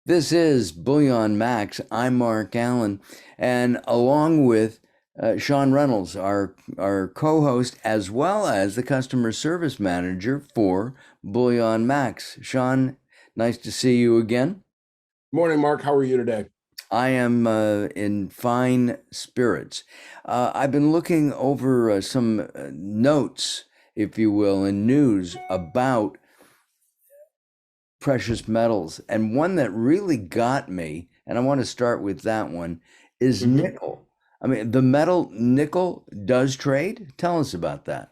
This is BullionMax. I'm Mark Allen, and along with Sean Reynolds, our co-host, as well as the customer service manager for BullionMax. Sean, nice to see you again. Morning, Mark. How are you today? I am in fine spirits. I've been looking over some notes, if you will, and news about precious metals. And one that really got me, and I want to start with that one, is hmm nickel. I mean, the metal nickel does trade. Tell us about that.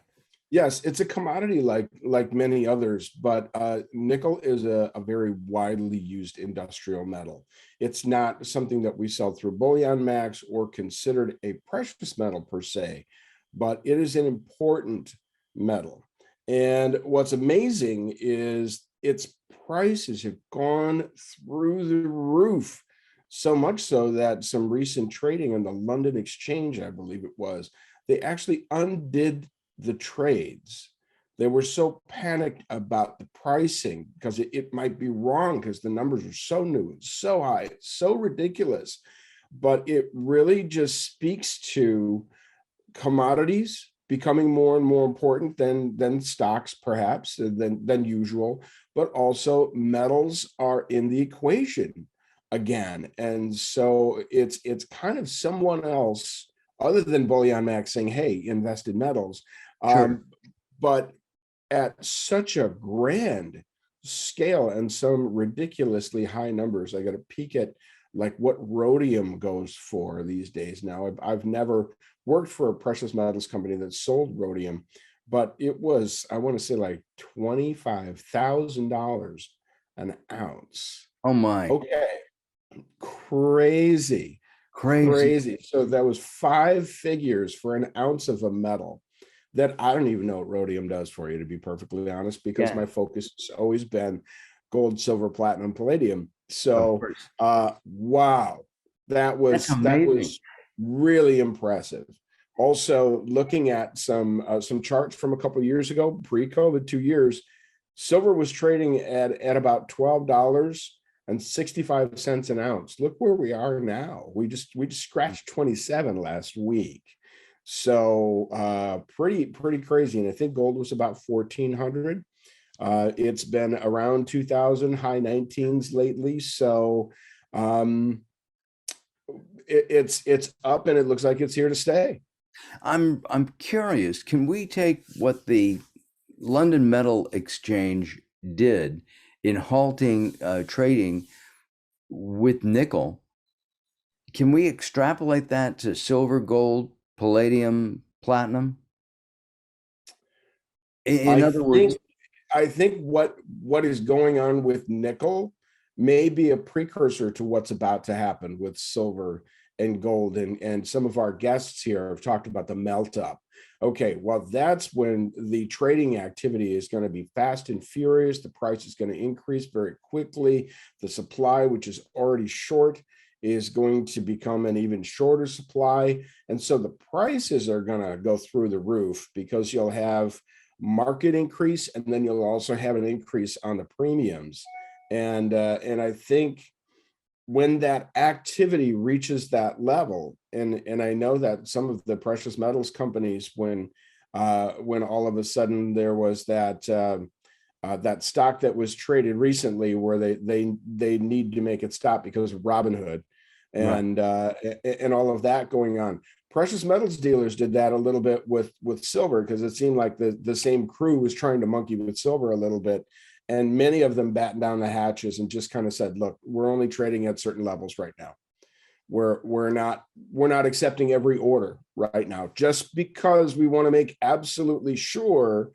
Yes, it's a commodity like many others, but nickel is a very widely used industrial metal. It's not something that we sell through BullionMax or considered a precious metal per se, but it is an important metal. And what's amazing is its prices have gone through the roof, so much so that some recent trading on the London Exchange, I believe it was, they actually undid the trades. They were so panicked about the pricing because it might be wrong because the numbers are so new and so high, so ridiculous. But it really just speaks to commodities becoming more and more important than stocks, perhaps, than usual, but also metals are in the equation again. And so it's kind of someone else other than Bullion Max saying, hey, invest in metals. Sure. Um, but at such a grand scale and some ridiculously high numbers. I got to peek at like what rhodium goes for these days. Now, I've never worked for a precious metals company that sold rhodium, but it was, I want to say, like $25,000 an ounce. Oh my, Okay, crazy, crazy. crazy. So that was five figures for an ounce of a metal that I don't even know what rhodium does for you, to be perfectly honest, because Yeah, my focus has always been gold, silver, platinum, palladium. of So course. wow, that That's was amazing. really impressive. Also, looking at some charts from a couple of years ago, pre-COVID, 2 years, silver was trading at about $12.65 an ounce. Look where we are now. We just scratched 27 last week. So pretty crazy. And I think gold was about 1400. It's been around 2000, high 19s lately. So it's up and it looks like it's here to stay. I'm curious. Can we take what the London Metal Exchange did in halting trading with nickel? Can we extrapolate that to silver, gold, palladium, platinum? In I other words, think I think what is going on with nickel may be a precursor to what's about to happen with silver and gold. And some of our guests here have talked about the melt up. Okay, well, that's when the trading activity is going to be fast and furious. The price is going to increase very quickly. The supply, which is already short, is going to become an even shorter supply. And so the prices are going to go through the roof because you'll have market increase, and then you'll also have an increase on the premiums. And I think when that activity reaches that level, and I know that some of the precious metals companies, when all of a sudden there was that stock that was traded recently where they need to make it stop because of Robinhood right. and all of that going on. Precious metals dealers did that a little bit with silver because it seemed like the same crew was trying to monkey with silver a little bit, and many of them battened down the hatches and just kind of said, "Look, we're only trading at certain levels right now. We're not accepting every order right now, just because we want to make absolutely sure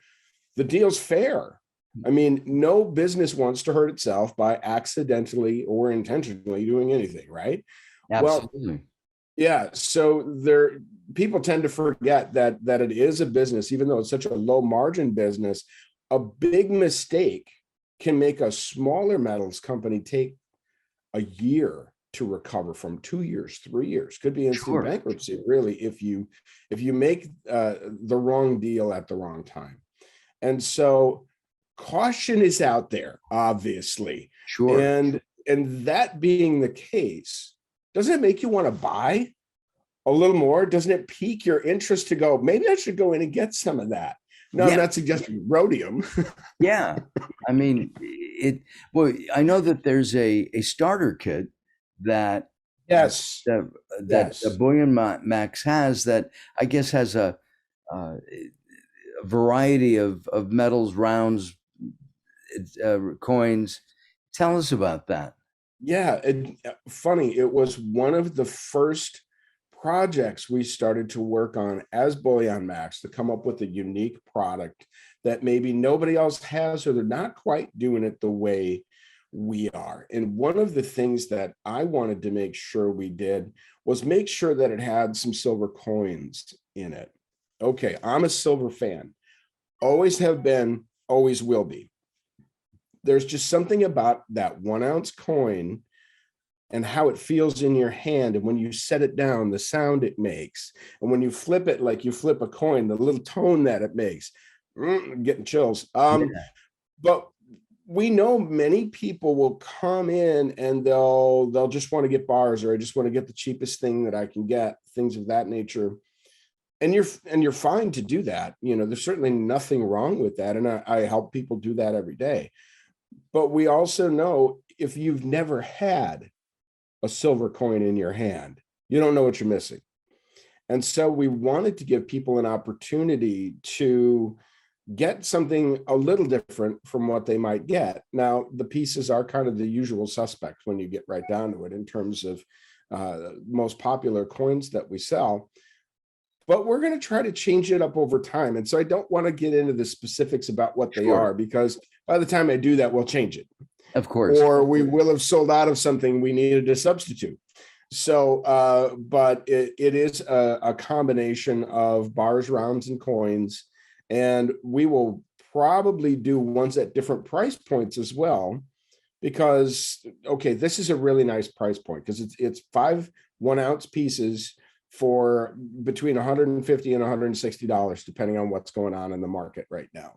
the deal's fair." I mean, no business wants to hurt itself by accidentally or intentionally doing anything, right? Well, Absolutely. yeah, so there people tend to forget that it is a business, even though it's such a low margin business. A big mistake can make a smaller metals company take a year to recover from, 2 years, 3 years, could be instant Sure. bankruptcy, really, if you make the wrong deal at the wrong time. And so caution is out there, obviously. Sure. And and that being the case, doesn't it make you want to buy a little more? Doesn't it pique your interest to go, maybe I should go in and get some of that? No, I'm Yeah, not suggesting rhodium. yeah. I mean, well, I know that there's a starter kit that Yes, that that yes. BullionMax has, that I guess has a variety of metals, rounds, coins. Tell us about that. Yeah, funny. It was one of the first projects we started to work on as BullionMax to come up with a unique product that maybe nobody else has, or they're not quite doing it the way we are. And one of the things that I wanted to make sure we did was make sure that it had some silver coins in it. Okay, I'm a silver fan, always have been, always will be. There's just something about that 1 ounce coin and how it feels in your hand. And when you set it down, the sound it makes. And when you flip it like you flip a coin, the little tone that it makes. Getting chills. Yeah. But we know many people will come in and they'll just want to get bars, or I just want to get the cheapest thing that I can get, things of that nature. And you're fine to do that. There's certainly nothing wrong with that. And I help people do that every day. But we also know, if you've never had a silver coin in your hand, you don't know what you're missing. And so we wanted to give people an opportunity to get something a little different from what they might get. Now, the pieces are kind of the usual suspect when you get right down to it in terms of most popular coins that we sell. But we're going to try to change it up over time. And so I don't want to get into the specifics about what they Sure. are, because by the time I do that, we'll change it. Of course. Or we will have sold out of something we needed to substitute. So, but it is a combination of bars, rounds, and coins. And we will probably do ones at different price points as well, because, okay, this is a really nice price point, because it's 5 1 ounce pieces for between $150 and $160, depending on what's going on in the market right now.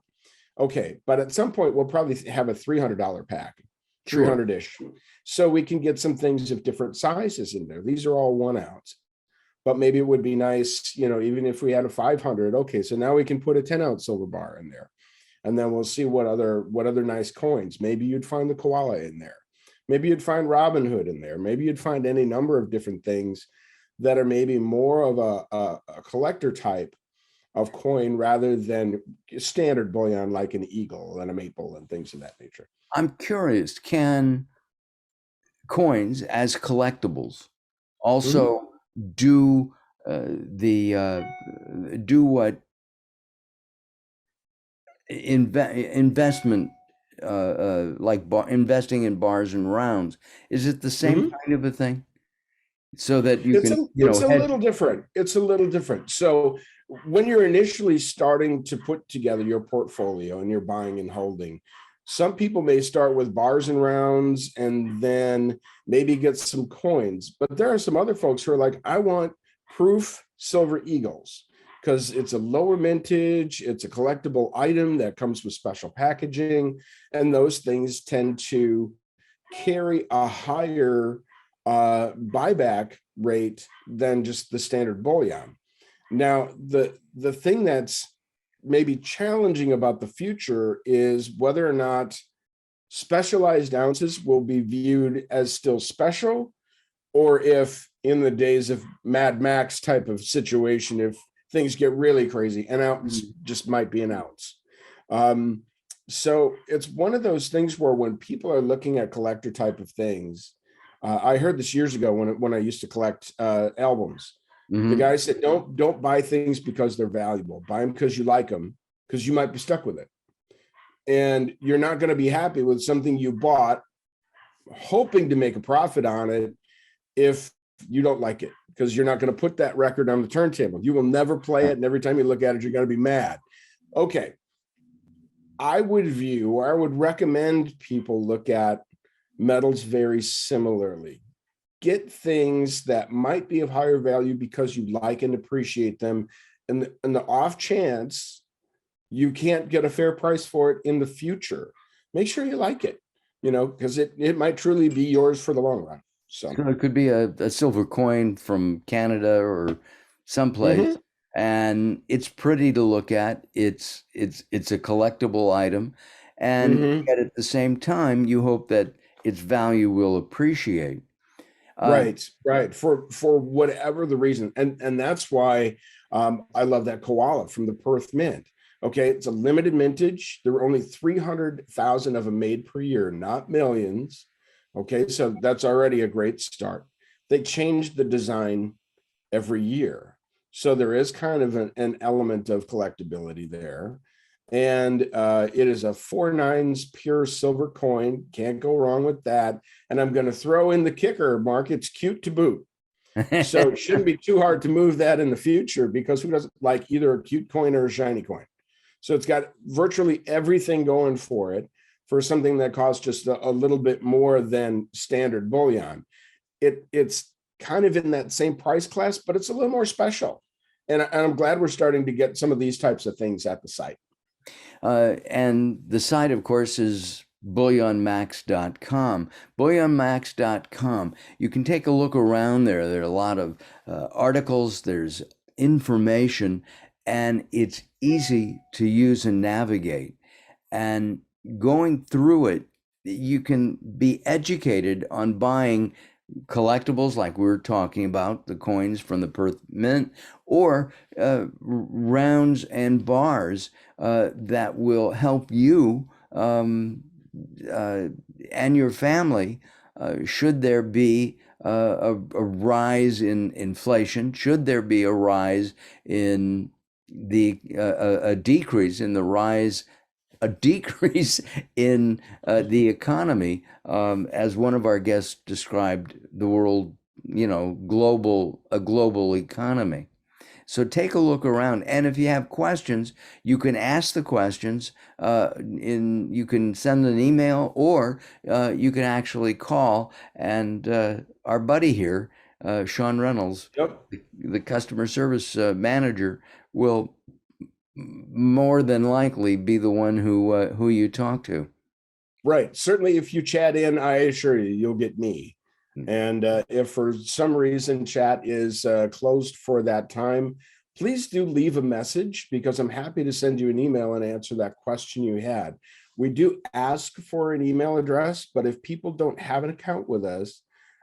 Okay, but at some point we'll probably have a $300 pack, Sure. 300-ish. So we can get some things of different sizes in there. These are all 1 ounce. But maybe it would be nice, even if we had a 500, okay, so now we can put a 10-ounce silver bar in there. And then we'll see what other nice coins. Maybe you'd find the koala in there. Maybe you'd find Robin Hood in there. Maybe you'd find any number of different things that are maybe more of a collector type of coin, rather than standard bullion like an eagle and a maple and things of that nature. I'm curious, can coins as collectibles Mhm. also do the do what investment like investing in bars and rounds? Is it the same Mhm. kind of a thing? So that you It's can, a it's a little different. It's a little different. So when you're initially starting to put together your portfolio and you're buying and holding, some people may start with bars and rounds and then maybe get some coins. But there are some other folks who are like, I want proof silver eagles, because it's a lower mintage, it's a collectible item that comes with special packaging, and those things tend to carry a higher buyback rate than just the standard bullion. Now, the thing that's maybe challenging about the future is whether or not specialized ounces will be viewed as still special, or if in the days of Mad Max type of situation, if things get really crazy, an ounce Mhm. just might be an ounce. Um, so it's one of those things where when people are looking at collector type of things, I heard this years ago when I used to collect albums. The Mhm. guy said, don't buy things because they're valuable. Buy them because you like them, because you might be stuck with it, and you're not going to be happy with something you bought hoping to make a profit on it if you don't like it, because you're not going to put that record on the turntable. You will never play Yeah. it, and every time you look at it, you're going to be mad. Okay, I would recommend people look at metals very similarly. Get things that might be of higher value because you like and appreciate them, and the off chance you can't get a fair price for it in the future, make sure you like it. because it might truly be yours for the long run. So, So it could be a silver coin from Canada or someplace, mhm, and it's pretty to look at. It's a collectible item, and mhm. yet at the same time, you hope that its value will appreciate. Uh, Right, right. For whatever the reason, and that's why I love that koala from the Perth Mint. Okay, it's a limited mintage. There were only 300,000 of them made per year, not millions. Okay, so that's already a great start. They changed the design every year. So there is kind of an element of collectability there. And it is a 4/9 pure silver coin. Can't go wrong with that. And I'm going to throw in the kicker, Mark. It's cute to boot. So it shouldn't be too hard to move that in the future, because who doesn't like either a cute coin or a shiny coin? So it's got virtually everything going for it for something that costs just a little bit more than standard bullion. It's kind of in that same price class, but it's a little more special. And I'm glad we're starting to get some of these types of things at the site. And the site, of course, is BullionMax.com. BullionMax.com. You can take a look around there. There are a lot of articles, there's information, and it's easy to use and navigate. And going through it, you can be educated on buying collectibles like we're talking about, the coins from the Perth Mint, or rounds and bars that will help you uh, and your family should there be a rise in inflation, should there be a rise in a decrease in the rise a decrease in the economy, as one of our guests described the world, a global economy. So take a look around, and if you have questions, you can ask the questions. You can send an email, or you can actually call, and our buddy here, Sean Reynolds, Yep. the customer service manager, will more than likely be the one who you talk to. Right. Certainly, if you chat in, I assure you, you'll get me. And if for some reason chat is closed for that time, please do leave a message, because I'm happy to send you an email and answer that question you had. We do ask for an email address, but if people don't have an account with us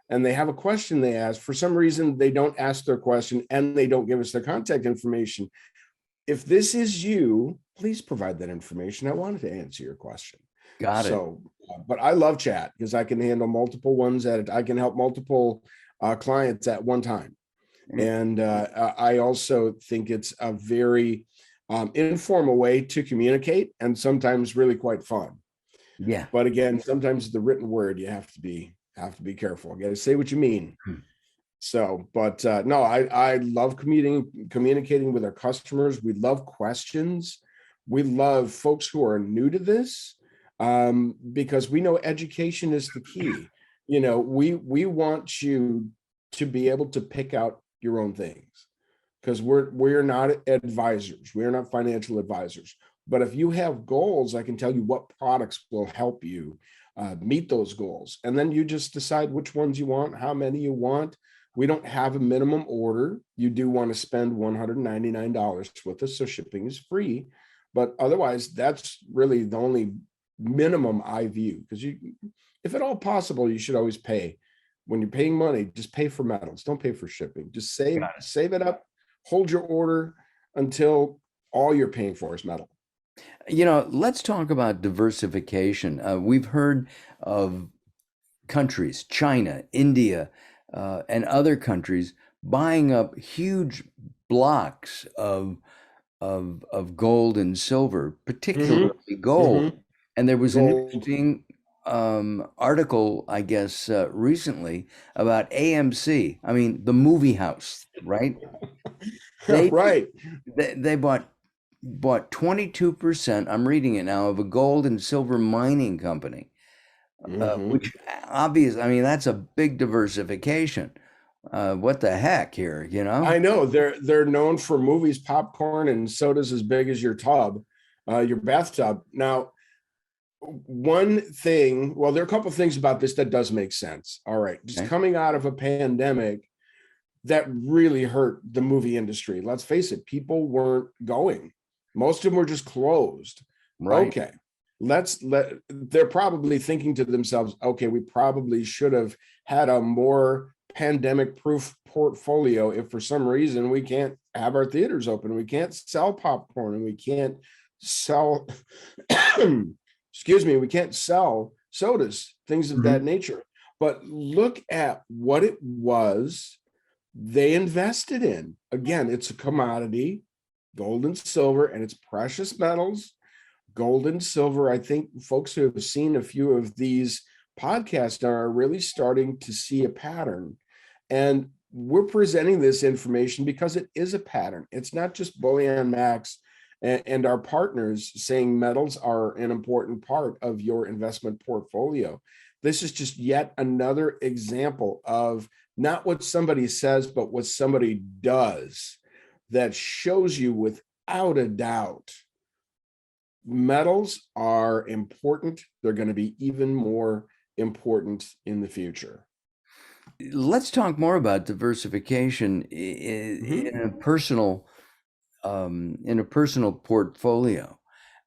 and they have a question they ask, for some reason they don't ask their question and they don't give us their contact information. If this is you, please provide that information. I wanted to answer your question. Got it. So, but I love chat because I can handle multiple ones I can help multiple clients at one time. And I also think it's a very informal way to communicate, and sometimes really quite fun. Yeah. But again, sometimes the written word, you have to be careful. You got to say what you mean. So, but no, I love communicating with our customers. We love questions. We love folks who are new to this, because we know education is the key. We want you to be able to pick out your own things, because we're not advisors. We're not financial advisors. But if you have goals, I can tell you what products will help you meet those goals. And then you just decide which ones you want, how many you want. We don't have a minimum order. You do want to spend $199 with us, so shipping is free. But otherwise, that's really the only minimum I view, because if at all possible, you should always pay. When you're paying money, just pay for metals. Don't pay for shipping. Just save it up, hold your order until all you're paying for is metal. Let's talk about diversification. We've heard of countries, China, India, and other countries buying up huge blocks of gold and silver, particularly Mm-hmm. gold. Mm-hmm. And there was an Gold. interesting article, I guess, recently about AMC. I mean, the movie house, right? They Right. they bought 22%. I'm reading it now, of a gold and silver mining company, Mm-hmm. which obvious. I mean, that's a big diversification. What the heck here, you know? I know they're known for movies, popcorn, and sodas as big as your bathtub. Now, one thing, well, there are a couple of things about this that does make sense. All right. Just Okay. coming out of a pandemic that really hurt the movie industry. Let's face it, people weren't going. Most of them were just closed. Right. Okay. They're probably thinking to themselves, okay, we probably should have had a more pandemic proof portfolio if for some reason we can't have our theaters open, we can't sell popcorn, and we can't sell excuse me, we can't sell sodas, things of that Mhm. nature. But look at what it was they invested in. Again, it's a commodity, gold and silver, and it's precious metals. Gold and silver, I think folks who have seen a few of these podcasts are really starting to see a pattern. And we're presenting this information because it is a pattern. It's not just BullionMax and our partners saying metals are an important part of your investment portfolio. This is just yet another example of not what somebody says, but what somebody does that shows you without a doubt metals are important. They're going to be even more important in the future. Let's talk more about diversification Mm-hmm. in a personal portfolio.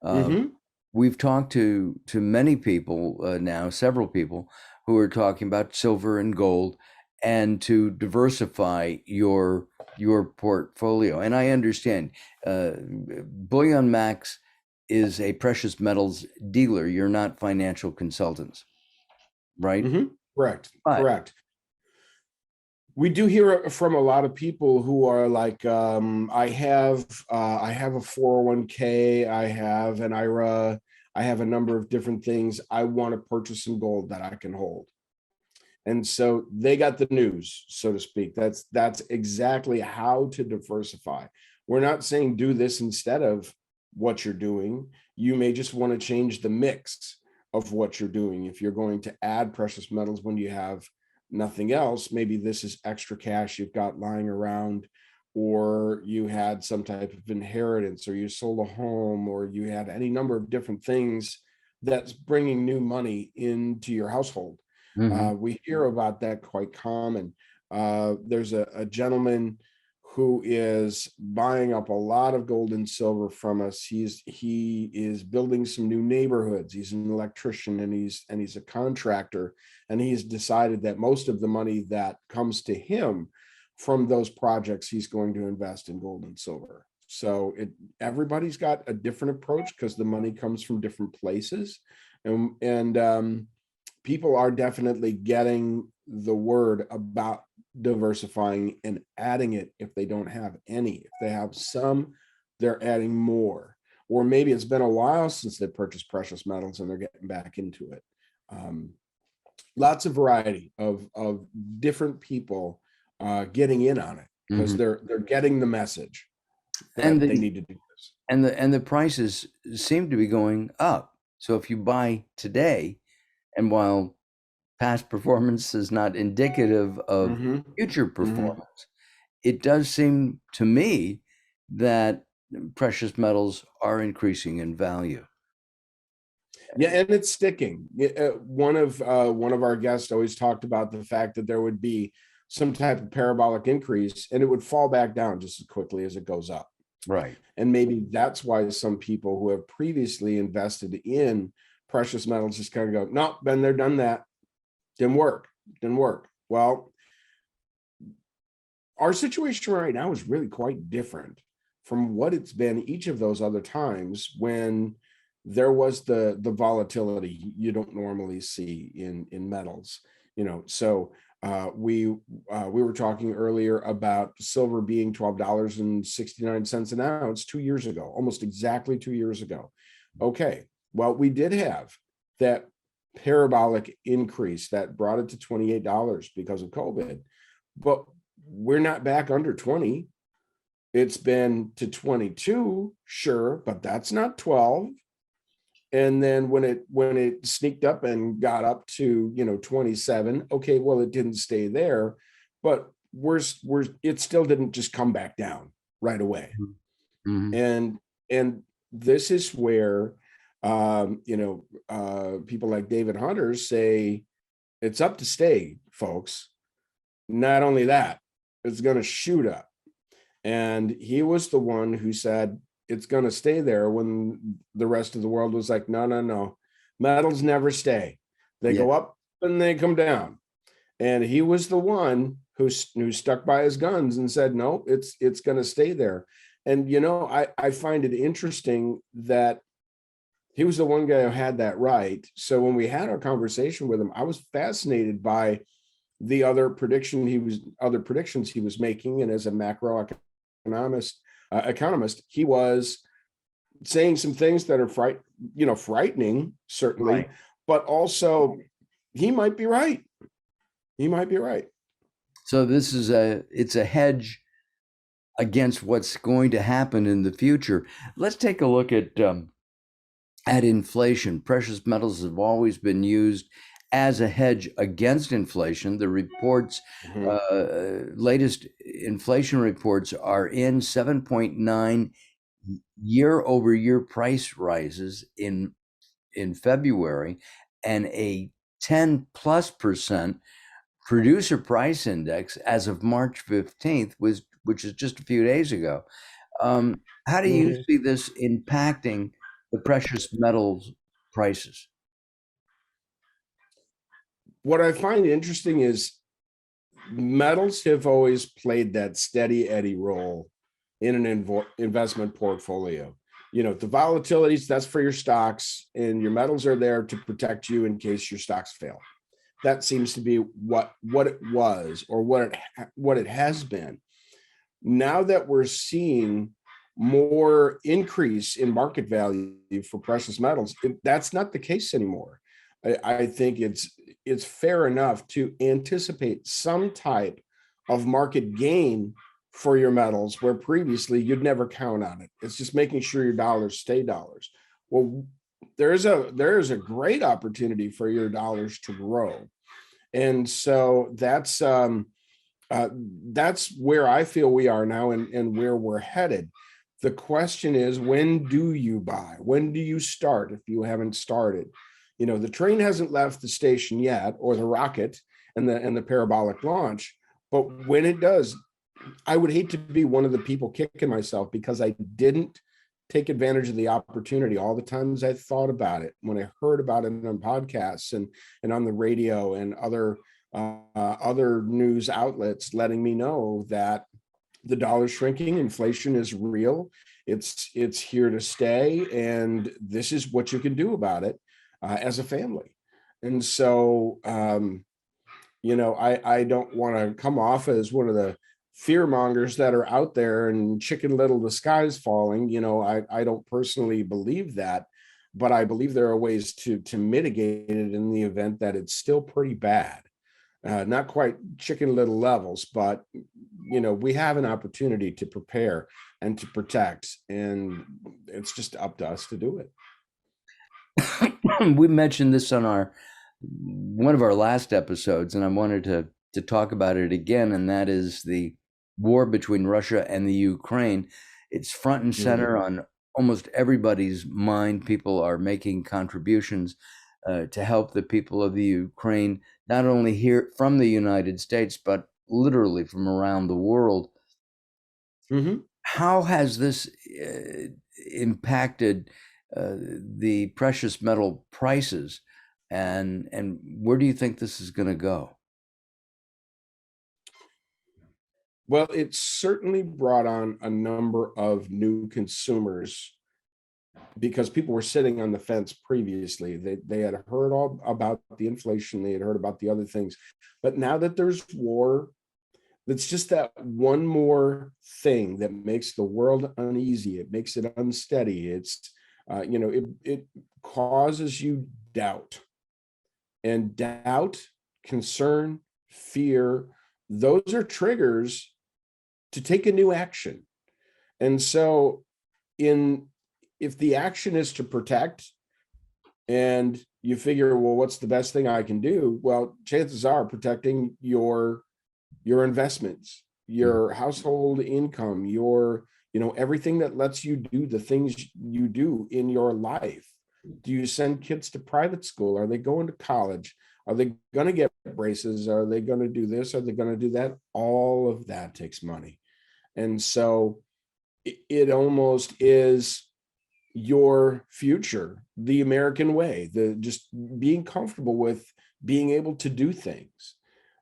Uh, Mm-hmm. we've talked to many people now, several people who are talking about silver and gold, and to diversify your portfolio. And I understand, Bullion Max is a precious metals dealer. You're not financial consultants, right? Mm-hmm. Correct. But Correct. We do hear from a lot of people who are like, I have a 401k, I have an IRA, I have a number of different things. I want to purchase some gold that I can hold. And so they got the news, so to speak. That's exactly how to diversify. We're not saying do this instead of what you're doing. You may just want to change the mix of what you're doing. If you're going to add precious metals when you have nothing else, maybe this is extra cash you've got lying around, or you had some type of inheritance, or you sold a home, or you had any number of different things that's bringing new money into your household. Mhm. We hear about that quite common. There's a gentleman who is buying up a lot of gold and silver from us. He is building some new neighborhoods. He's an electrician, and he's a contractor, and he's decided that most of the money that comes to him from those projects, he's going to invest in gold and silver. So everybody's got a different approach because the money comes from different places, and people are definitely getting the word about diversifying and adding it if they don't have any. If they have some, they're adding more. Or maybe it's been a while since they purchased precious metals and they're getting back into it. Um, Lots of variety of different people getting in on it because Mhm. they're getting the message And that they the need to do this. and the prices seem to be going up. So if you buy today, and while past performance is not indicative of Mm-hmm. future Mm-hmm. performance, it does seem to me that precious metals are increasing in value. Yeah, and it's sticking. One of our guests always talked about the fact that there would be some type of parabolic increase, and it would fall back down just as quickly as it goes up. Right. And maybe that's why some people who have previously invested in precious metals just kind of go, "No, been there, done that. Didn't work. Didn't work." Well, our situation right now is really quite different from what it's been each of those other times when there was the volatility you don't normally see in metals. So we were talking earlier about silver being $12.69 an ounce 2 years ago, almost exactly 2 years ago. Okay, well, we did have that parabolic increase that brought it to $28 because of COVID, but we're not back under 20. It's been to 22, sure, but that's not 12. And then when it sneaked up and got up to 27, okay, well, it didn't stay there, but it still didn't just come back down right away. Mhm. And this is where People like David Hunter say it's up to stay, folks. Not only that, it's going to shoot up. And he was the one who said it's going to stay there when the rest of the world was like, no, no, no. Metals never stay. They Yeah. go up and they come down. And he was the one who stuck by his guns and said, no, it's going to stay there. And, I find it interesting that he was the one guy who had that right. So when we had our conversation with him, I was fascinated by the other predictions he was making. And as a economist, he was saying some things that are frightening, certainly, Right. but also he might be right. He might be right. So it's a hedge against what's going to happen in the future. Let's take a look at inflation. Precious metals have always been used as a hedge against inflation. The reports, latest inflation reports are in 7.9 year-over-year price rises in February, and a 10+% producer price index as of March 15th, which is just a few days ago. How do you Mhm. see this impacting the precious metals prices? What I find interesting is metals have always played that steady Eddie role in an investment portfolio. The volatilities, that's for your stocks, and your metals are there to protect you in case your stocks fail. That seems to be what it was, or what it has been. Now that we're seeing more increase in market value for precious metals, that's not the case anymore. I think it's fair enough to anticipate some type of market gain for your metals where previously you'd never count on it. It's just making sure your dollars stay dollars. Well, there's a great opportunity for your dollars to grow. And so that's where I feel we are now, and where we're headed. The question is, when do you buy? When do you start if you haven't started? The train hasn't left the station yet, or the rocket and the parabolic launch. But when it does, I would hate to be one of the people kicking myself because I didn't take advantage of the opportunity all the times I thought about it, when I heard about it on podcasts and on the radio and other news outlets letting me know that the dollar's shrinking, inflation is real, it's here to stay, and this is what you can do about it as a family. And so I don't want to come off as one of the fear mongers that are out there and chicken little, the sky's falling. I don't personally believe that, but I believe there are ways to mitigate it in the event that it's still pretty bad. Not quite chicken little levels, but we have an opportunity to prepare and to protect, and it's just up to us to do it. We mentioned this on one of our last episodes, and I wanted to talk about it again, and that is the war between Russia and the Ukraine. It's front and center on almost everybody's mind. People are making contributions to help the people of the Ukraine, not only here from the United States, but literally from around the world. Mm-hmm. How has this impacted the precious metal prices, and where do you think this is going to go? Well, it certainly brought on a number of new consumers because people were sitting on the fence previously. They had heard all about the inflation, they had heard about the other things, but now that there's war, that's just that one more thing that makes the world uneasy. It makes it unsteady. It causes you doubt, and doubt, concern, fear. Those are triggers to take a new action. And so, in if the action is to protect, and you figure, well, what's the best thing I can do? Well, chances are protecting your investments, your household income, everything that lets you do the things you do in your life. Do you send kids to private school? Are they going to college? Are they going to get braces? Are they going to do this? Are they going to do that? All of that takes money. And so it almost is your future, the American way, the just being comfortable with being able to do things.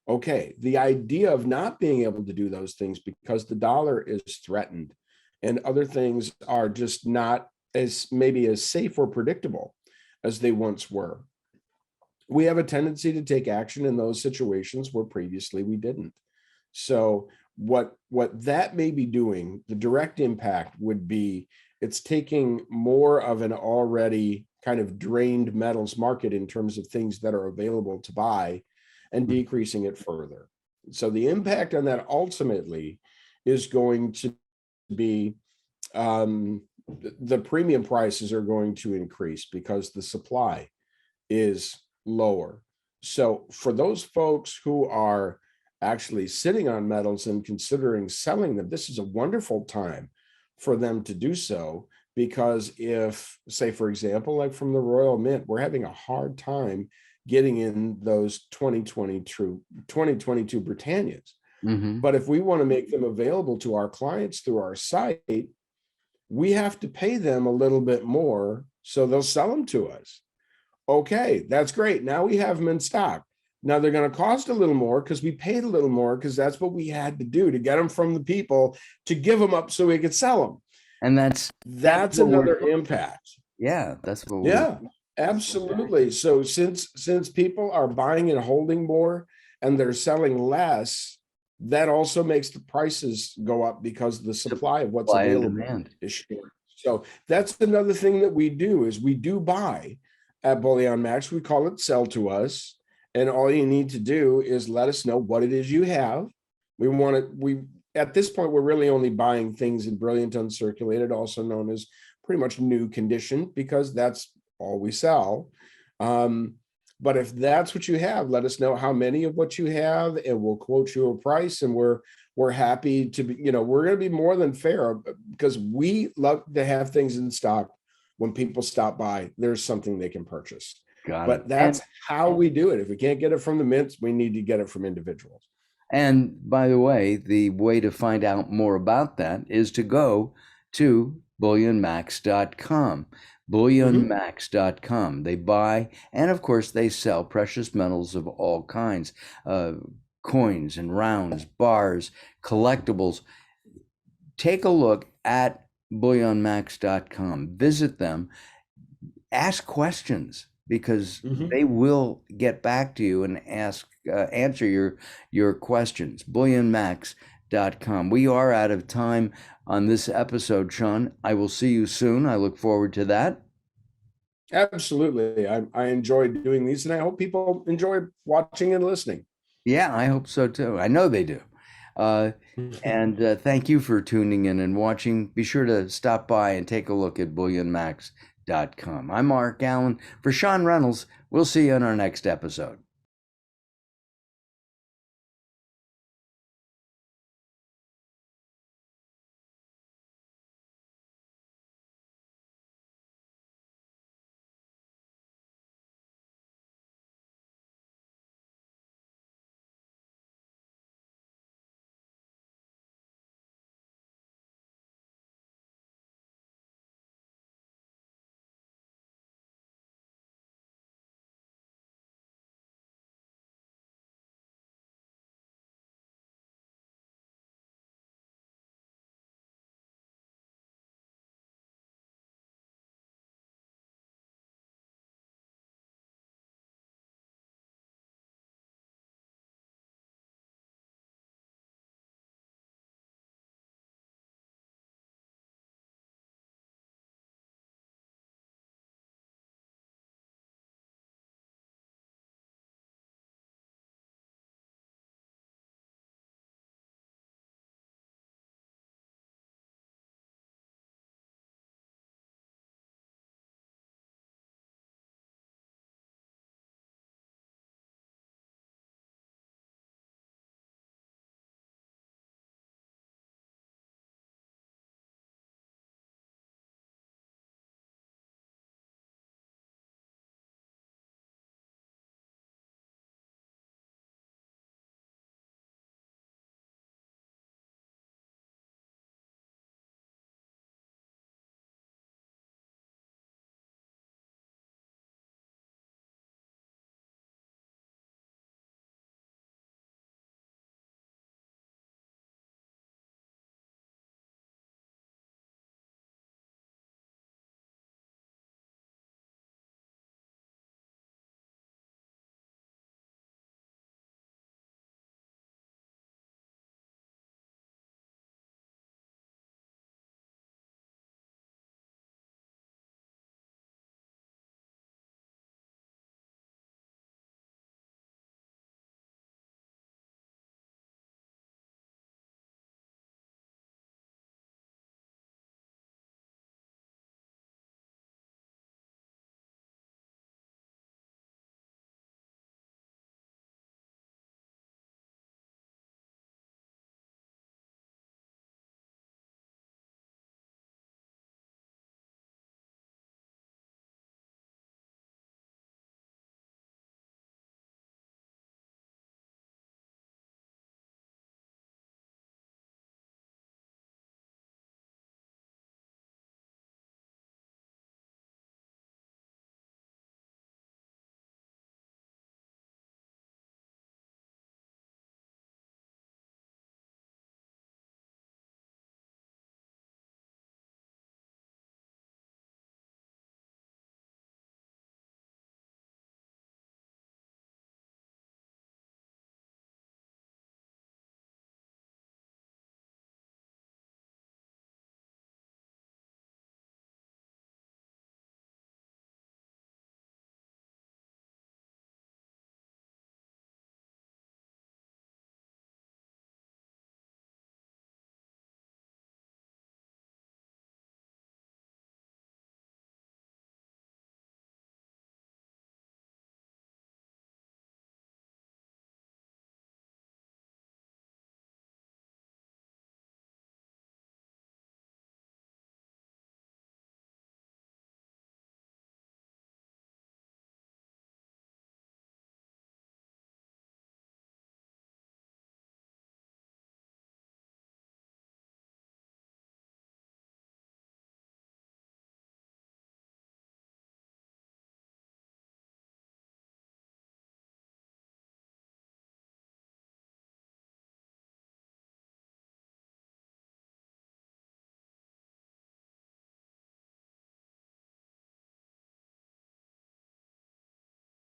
Okay, the idea of not being able to do those things because the dollar is threatened and other things are just not as maybe as safe or predictable as they once were. We have a tendency to take action in those situations where previously we didn't. So what that may be doing, the direct impact would be it's taking more of an already kind of drained metals market in terms of things that are available to buy and decreasing it further. So the impact on that ultimately is going to be the premium prices are going to increase because the supply is lower. So for those folks who are actually sitting on metals and considering selling them, this is a wonderful time for them to do so. Because if, say, for example, like from the Royal Mint, we're having a hard time getting in those 2022 Britannias. Mm-hmm. But if we want to make them available to our clients through our site, we have to pay them a little bit more so they'll sell them to us. Okay, that's great. Now we have them in stock. Now they're going to cost a little more because we paid a little more because that's what we had to do to get them from the people to give them up so we could sell them. And that's Another impact. Yeah, that's what Yeah, absolutely. So since people are buying and holding more and they're selling less, that also makes the prices go up because the supply of what's available is short. So that's another thing that we do is we do buy at BullionMax. We call it sell to us. And all you need to do is let us know what it is you have. At this point, we're really only buying things in brilliant uncirculated, also known as pretty much new condition, because that's all we sell. But if that's what you have, let us know how many of what you have, and we'll quote you a price. And we're happy to be, we're going to be more than fair because we love to have things in stock. When people stop by, there's something they can purchase. But that's how we do it. If we can't get it from the mints, we need to get it from individuals. And by the way to find out more about that is to go to BullionMax.com. BullionMax.com. They buy and, of course, they sell precious metals of all kinds, coins and rounds, bars, collectibles. Take a look at BullionMax.com. Visit them. Ask questions because they will get back to you and answer your questions. BullionMax.com. We are out of time on this episode, Sean. I will see you soon. I look forward to that. Absolutely. I enjoy doing these, and I hope people enjoy watching and listening. Yeah, I hope so too. I know they do. And thank you for tuning in and watching. Be sure to stop by and take a look at BullionMax.com. I'm Mark Allen. For Sean Reynolds, we'll see you on our next episode.